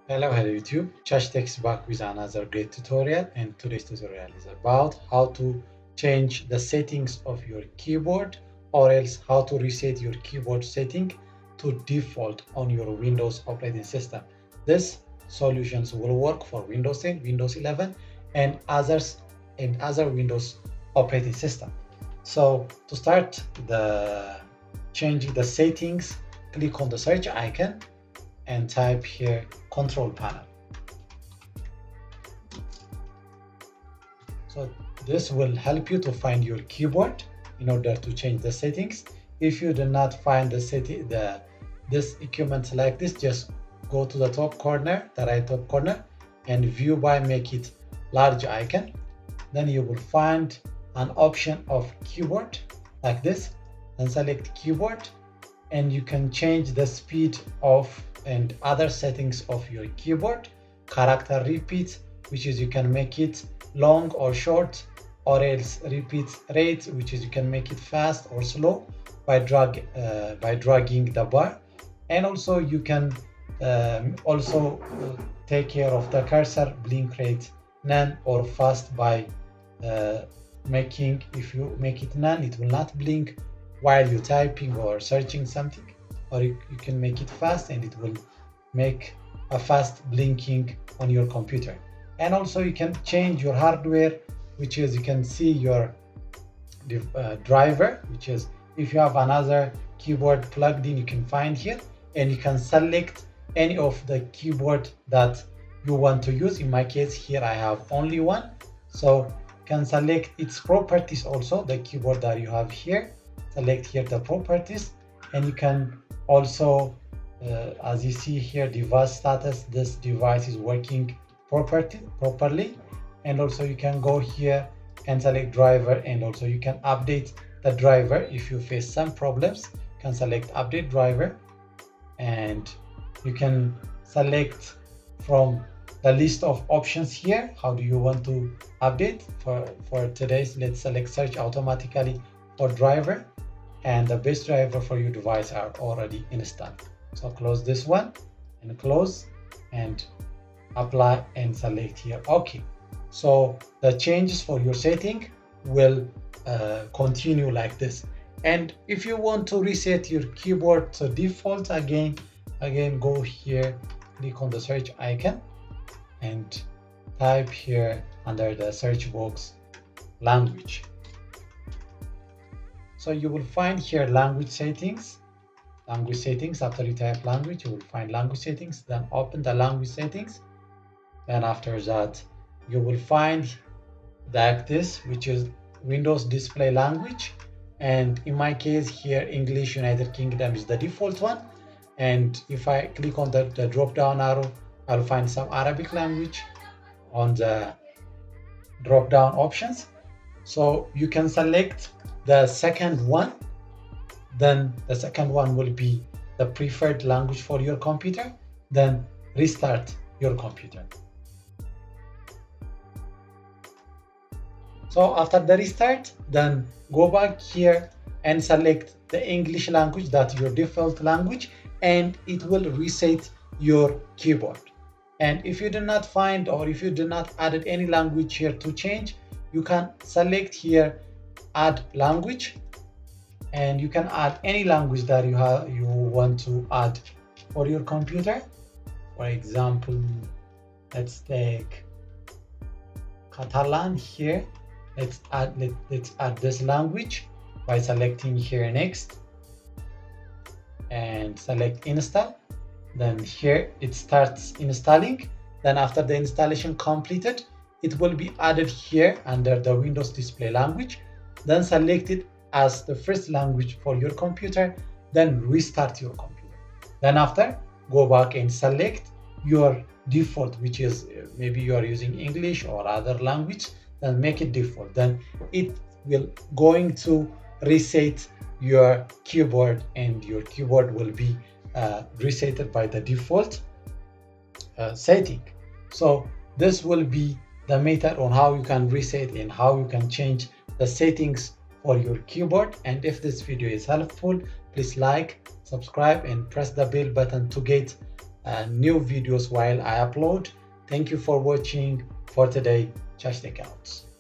Hello YouTube, Chachi is back with another great tutorial, and today's tutorial is about how to change the settings of your keyboard, or else how to reset your keyboard setting to default on your Windows operating system. This solutions will work for Windows 10, Windows 11 and other Windows operating system. So to start the changing the settings, click on the search icon and type here control panel. So this will help you to find your keyboard in order to change the settings. If you do not find this equipment like this, just go to the top corner, the right top corner, and view by, make it large icon. Then you will find an option of keyboard like this, then select keyboard, and you can change the speed of and other settings of your keyboard. Character repeat, which is you can make it long or short, or else repeat rate, which is you can make it fast or slow by dragging the bar. And also you can take care of the cursor blink rate none or fast by if you make it none, it will not blink while you're typing or searching something, or you can make it fast and it will make a fast blinking on your computer. And also you can change your hardware, which is you can see your driver, which is if you have another keyboard plugged in, you can find here, and you can select any of the keyboard that you want to use. In my case here I have only one, so you can select its properties. Also the keyboard that you have here, select here the properties, and you can also as you see here, device status, this device is working properly. And also you can go here and select driver, and also you can update the driver if you face some problems. You can select update driver, and you can select from the list of options here how do you want to update. For today's, let's select search automatically for driver, and the best driver for your device are already installed. So close this one and close and apply and select here OK. So the changes for your setting will continue like this. And if you want to reset your keyboard to default, again go here, click on the search icon and type here under the search box language. So you will find here language settings. After you type language, you will find language settings, then open the language settings. Then after that you will find this, which is Windows display language, and in my case here English United Kingdom is the default one. And if I click on the drop down arrow, I'll find some Arabic language on the drop down options. So you can select the second one, then the second one will be the preferred language for your computer. Then restart your computer. So after the restart, then go back here and select the English language, that's your default language, and it will reset your keyboard. And if you do not find, or if you do not add any language here to change, you can select here add language, and you can add any language that you want to add for your computer. For example, let's take Catalan here. Let's add this language by selecting here next and select install. Then here it starts installing. Then after the installation completed, it will be added here under the Windows display language. Then select it as the first language for your computer, then restart your computer. Then after, go back and select your default, which is maybe you are using English or other language, then make it default. Then it will going to reset your keyboard, and your keyboard will be resetted by the default setting. So this will be the method on how you can reset and how you can change the settings for your keyboard. And if this video is helpful, please like, subscribe and press the bell button to get new videos while I upload. Thank you for watching. For today, Chachi out.